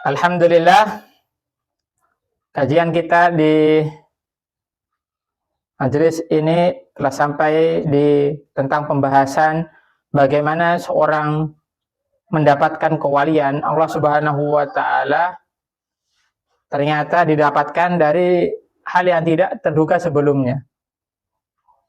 Alhamdulillah, kajian kita di majelis ini telah sampai di tentang pembahasan bagaimana seorang mendapatkan kewalian Allah Subhanahu wa taala ternyata didapatkan dari hal yang tidak terduga sebelumnya.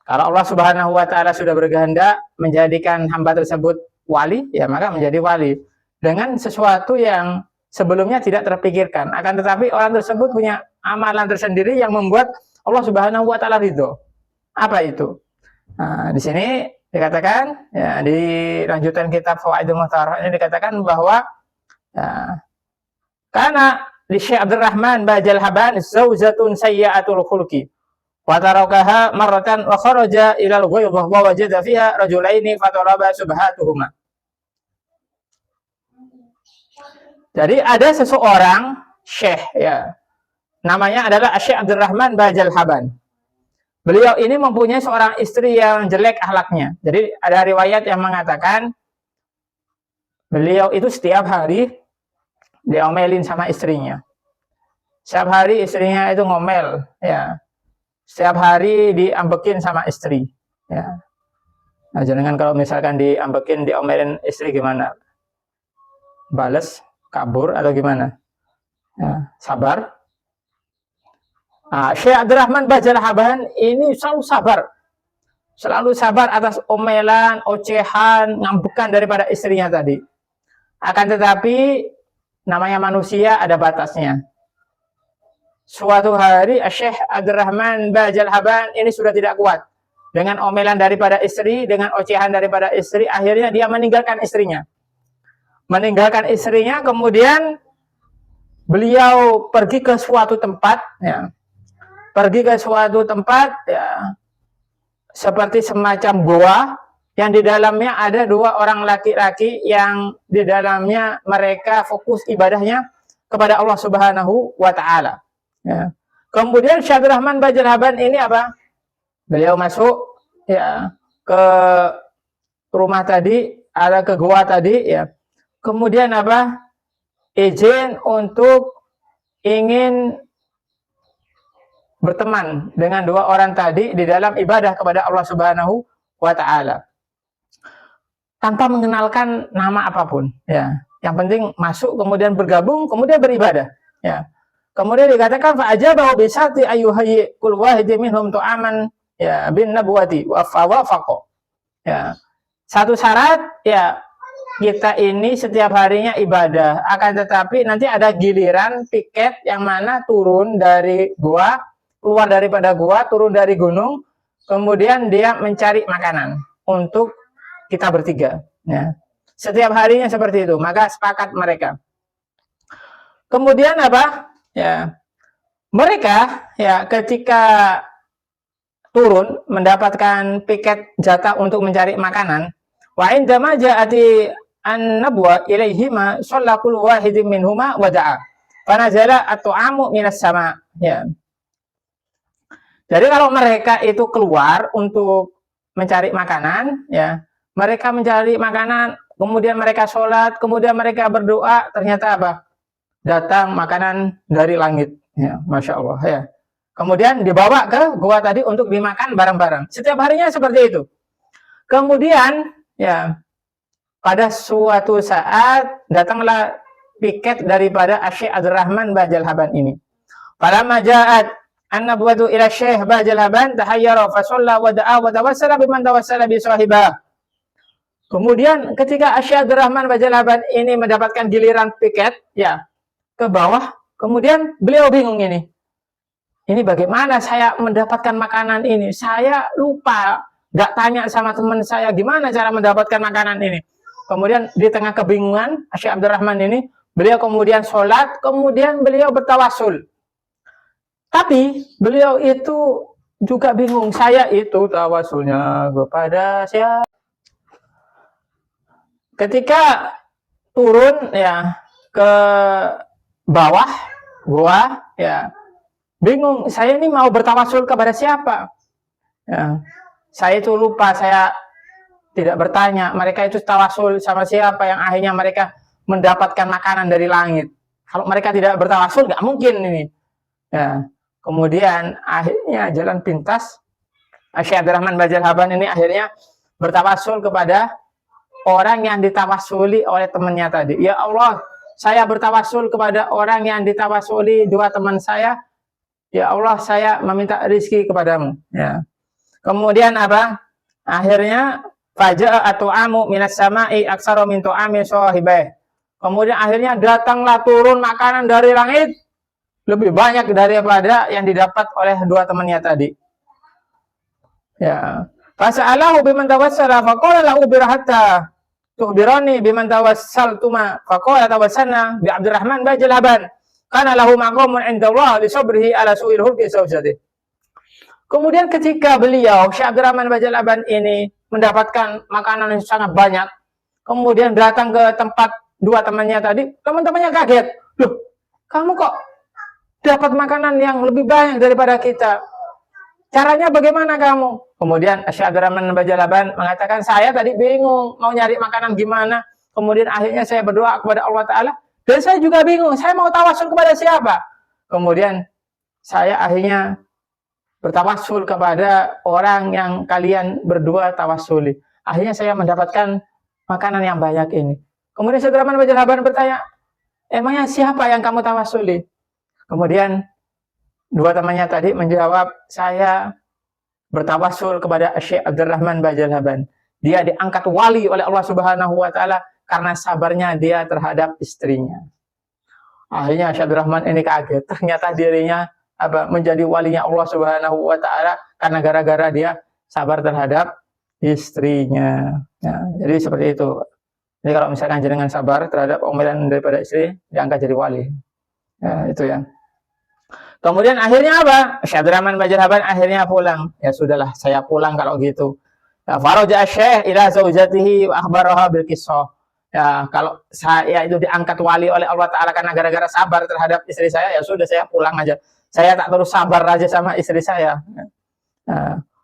Kalau Allah Subhanahu wa taala sudah berkehendak menjadikan hamba tersebut wali, ya maka menjadi wali dengan sesuatu yang sebelumnya tidak terpikirkan. Akan tetapi orang tersebut punya amalan tersendiri yang membuat Allah Subhanahu wa taala ridho. Apa itu? Nah, di sini dikatakan, ya, di lanjutan kitab Fawaidul Muhtarah ini dikatakan bahwa ya, karena di Syekh Abdul Rahman Bajal Haban zaujatun sayyi'atul khulqi wa tarakaha marratan wa kharaja ila al-ghaidah wa wajada fiha rajulaini fataraba subhatuhuma. Jadi ada seseorang syekh, ya, namanya adalah Syekh Abdul Rahman Bajal Haban. Beliau ini mempunyai seorang istri yang jelek akhlaknya. Jadi ada riwayat yang mengatakan beliau itu setiap hari diomelin sama istrinya. Setiap hari istrinya itu ngomel, ya. Setiap hari diambekin sama istri, ya. Nah, jangan kalau misalkan diambekin, diomelin istri gimana? Bales, kabur atau gimana? Ya, sabar. Nah, Syekh Abdul Rahman Bajal Haban ini selalu sabar atas omelan, ocehan, ngambekan daripada istrinya tadi. Akan tetapi namanya manusia ada batasnya. Suatu hari Syekh Abdul Rahman Bajal Haban ini sudah tidak kuat dengan omelan daripada istri, dengan ocehan daripada istri, akhirnya dia meninggalkan istrinya. Kemudian beliau pergi ke suatu tempat, ya. Ya, seperti semacam goa yang di dalamnya ada dua orang laki-laki yang di dalamnya mereka fokus ibadahnya kepada Allah Subhanahu wa taala. Ya. Kemudian Syekh Abdul Rahman Bajal Haban ini apa? Beliau masuk, ya, ke rumah tadi, ada ke goa tadi, ya. Kemudian apa? Izin untuk ingin berteman dengan dua orang tadi di dalam ibadah kepada Allah Subhanahu wa taala. Tanpa mengenalkan nama apapun, ya. Yang penting masuk, kemudian bergabung, kemudian beribadah, ya. Kemudian dikatakan fa ajabahu bi syarti ayyuhayyi kul wahidin minhum tu'aman, ya, bin nabwati wa fawafaqa. Ya. Satu syarat, ya, kita ini setiap harinya ibadah, akan tetapi nanti ada giliran piket yang mana turun dari gua, keluar daripada gua, turun dari gunung, kemudian dia mencari makanan untuk kita bertiga, ya. Setiap harinya seperti itu, maka sepakat mereka. Kemudian apa? Ya, mereka, ya, ketika turun mendapatkan piket jatah untuk mencari makanan, wa indama ja'ati an-nabwa ilaihima shallakul wahidin minhuma wada'a fanazala at-tu'amu minas sama, ya. Jadi kalau mereka itu keluar untuk mencari makanan, ya, mereka mencari makanan, kemudian mereka sholat, kemudian mereka berdoa, ternyata apa? Datang makanan dari langit, ya, Masya Allah, ya. Kemudian dibawa ke gua tadi untuk dimakan bareng-bareng. Setiap harinya seperti itu. Kemudian, ya, pada suatu saat datanglah piket daripada Syekh Abdul Rahman Bajal Haban ini. Pada majaat an-nabwatu ila Syekh Bajal Haban tahayyara fa shalla wa da'a wa tawassala biman tawassala bi sahibah. Kemudian ketika Syekh Abdul Rahman Bajal Haban ini mendapatkan giliran piket, ya, ke bawah, kemudian beliau bingung ini. Ini bagaimana saya mendapatkan makanan ini? Saya lupa, nggak tanya sama teman saya gimana cara mendapatkan makanan ini. Kemudian di tengah kebingungan Syekh Abdul Rahman ini, beliau kemudian sholat, kemudian beliau bertawasul. Tapi beliau itu juga bingung, saya itu tawasulnya kepada siapa? Ketika turun, ya, ke bawah gua, ya, bingung, saya ini mau bertawasul kepada siapa? Ya, saya itu lupa, saya tidak bertanya. Mereka itu tawasul sama siapa yang akhirnya mereka mendapatkan makanan dari langit. Kalau mereka tidak bertawasul, nggak mungkin ini. Ya. Kemudian akhirnya jalan pintas, Syekh Abdurrahman Bajalhaban ini akhirnya bertawasul kepada orang yang ditawasuli oleh temannya tadi. Ya Allah, saya bertawasul kepada orang yang ditawasuli dua teman saya. Ya Allah, saya meminta rezeki kepadamu. Ya. Kemudian apa? Akhirnya faja'a tu'amu minas sama'i aksara min tu'ami sahibai. Kemudian akhirnya datanglah turun makanan dari langit lebih banyak daripada yang didapat oleh dua temannya tadi. Ya. Fasa'alahu biman tawassala faqala lahu birhatta tukhbirani biman tawassaltuma faqala tawassalna bi Abdurrahman Bajalhaban kana lahu maqamun 'inda Allah li sabrihi ala su'il hulki zawjati. Kemudian ketika beliau Syekh Abdurrahman Bajalhaban ini mendapatkan makanan yang sangat banyak, kemudian datang ke tempat dua temannya tadi, teman-temannya kaget. Loh, kamu kok dapat makanan yang lebih banyak daripada kita? Caranya bagaimana kamu? Kemudian Syekh Abdurrahman Bajalhaban mengatakan, saya tadi bingung mau nyari makanan gimana. Kemudian akhirnya saya berdoa kepada Allah Ta'ala. Dan saya juga bingung, saya mau tawasul kepada siapa? Kemudian saya akhirnya bertawasul kepada orang yang kalian berdua tawasuli. Akhirnya saya mendapatkan makanan yang banyak ini. Kemudian Syekh Abdurrahman Bajalhaban bertanya, emangnya siapa yang kamu tawasuli? Kemudian dua temannya tadi menjawab, saya bertawasul kepada Syekh Abdurrahman Bajalhaban. Dia diangkat wali oleh Allah Subhanahu wa Ta'ala karena sabarnya dia terhadap istrinya. Akhirnya Syekh Abdurrahman ini kaget, ternyata dirinya menjadi walinya Allah Subhanahu wa Ta'ala karena gara-gara dia sabar terhadap istrinya. Ya, jadi seperti itu. Jadi kalau misalkan jenengan sabar terhadap omelan daripada istri, diangkat jadi wali. Ya, itu ya. Kemudian akhirnya apa? Syekh Abdurrahman Bajalhaban akhirnya pulang. Ya sudahlah, saya pulang kalau gitu. Ya, faraja Syekh ila zaujatihi wa akhbaraha bil qissah. Ya, kalau saya itu diangkat wali oleh Allah Ta'ala karena gara-gara sabar terhadap istri saya, ya sudah saya pulang aja. Saya tak terus sabar aja sama istri saya.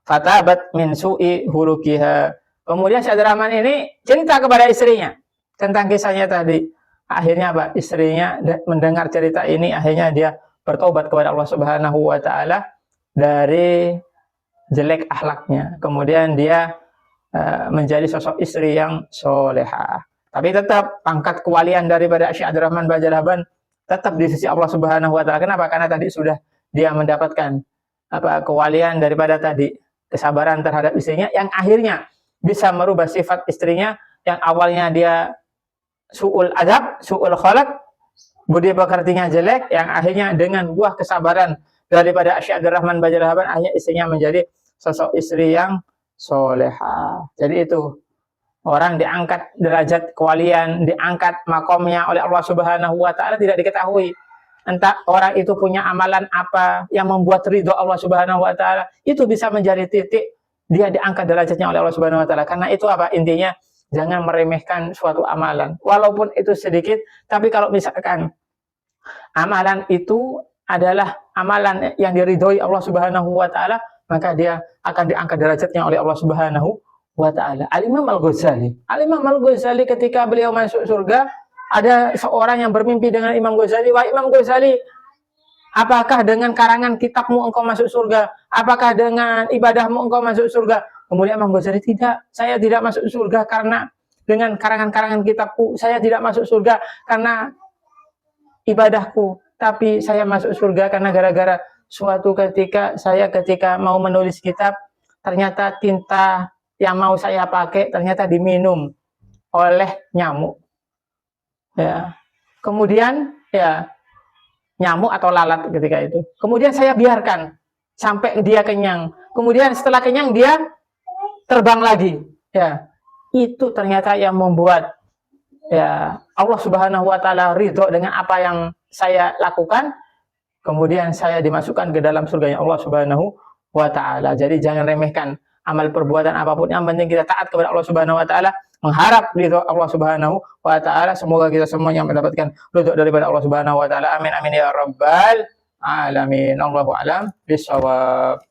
Fatabat min su'i hulukiha. Kemudian Syekh Abdurrahman ini cerita kepada istrinya tentang kisahnya tadi. Akhirnya apa? Istrinya mendengar cerita ini, akhirnya dia bertobat kepada Allah Subhanahu wa Ta'ala dari jelek akhlaknya. Kemudian dia menjadi sosok istri yang solehah. Tapi tetap pangkat kewalian daripada Syekh Abdurrahman Bajalhaban tetap di sisi Allah Subhanahu wa Ta'ala. Kenapa? Karena tadi sudah dia mendapatkan kewalian daripada tadi kesabaran terhadap istrinya yang akhirnya bisa merubah sifat istrinya yang awalnya dia su'ul adab, su'ul khalaq, budi pekertinya jelek, yang akhirnya dengan buah kesabaran daripada Syekh Abdurrahman Bajalhaban akhirnya istrinya menjadi sosok istri yang soleha. Jadi itu orang diangkat derajat kewalian, diangkat makomnya oleh Allah Subhanahu wa Ta'ala tidak diketahui. Entah orang itu punya amalan apa yang membuat ridho Allah Subhanahu wa Ta'ala, itu bisa menjadi titik dia diangkat derajatnya oleh Allah Subhanahu wa Ta'ala. Karena itu apa? Intinya jangan meremehkan suatu amalan. Walaupun itu sedikit, tapi kalau misalkan amalan itu adalah amalan yang diridhoi Allah Subhanahu wa Ta'ala, maka dia akan diangkat derajatnya oleh Allah Subhanahu wa Ta'ala. Al-Imam Al-Ghazali. Al-Imam Al-Ghazali ketika beliau masuk surga, ada seorang yang bermimpi dengan Imam Ghazali, wahai Imam Ghazali, apakah dengan karangan kitabmu engkau masuk surga? Apakah dengan ibadahmu engkau masuk surga? Kemudian Imam Ghazali, tidak, saya tidak masuk surga karena dengan karangan-karangan kitabku. Saya tidak masuk surga karena ibadahku. Tapi saya masuk surga karena gara-gara suatu ketika mau menulis kitab, ternyata tinta yang mau saya pakai ternyata diminum oleh nyamuk. Ya. Kemudian ya nyamuk atau lalat ketika itu. Kemudian saya biarkan sampai dia kenyang. Kemudian setelah kenyang dia terbang lagi. Ya. Itu ternyata yang membuat ya Allah Subhanahu wa Ta'ala ridho dengan apa yang saya lakukan. Kemudian saya dimasukkan ke dalam surganya Allah Subhanahu wa Ta'ala. Jadi jangan remehkan amal perbuatan apapun, yang penting kita taat kepada Allah Subhanahu wa Ta'ala, mengharap ridho Allah Subhanahu wa Ta'ala. Semoga kita semuanya mendapatkan ridho daripada Allah Subhanahu wa Ta'ala. Amin amin ya rabbal alamin. Allahu a'lam bishawab.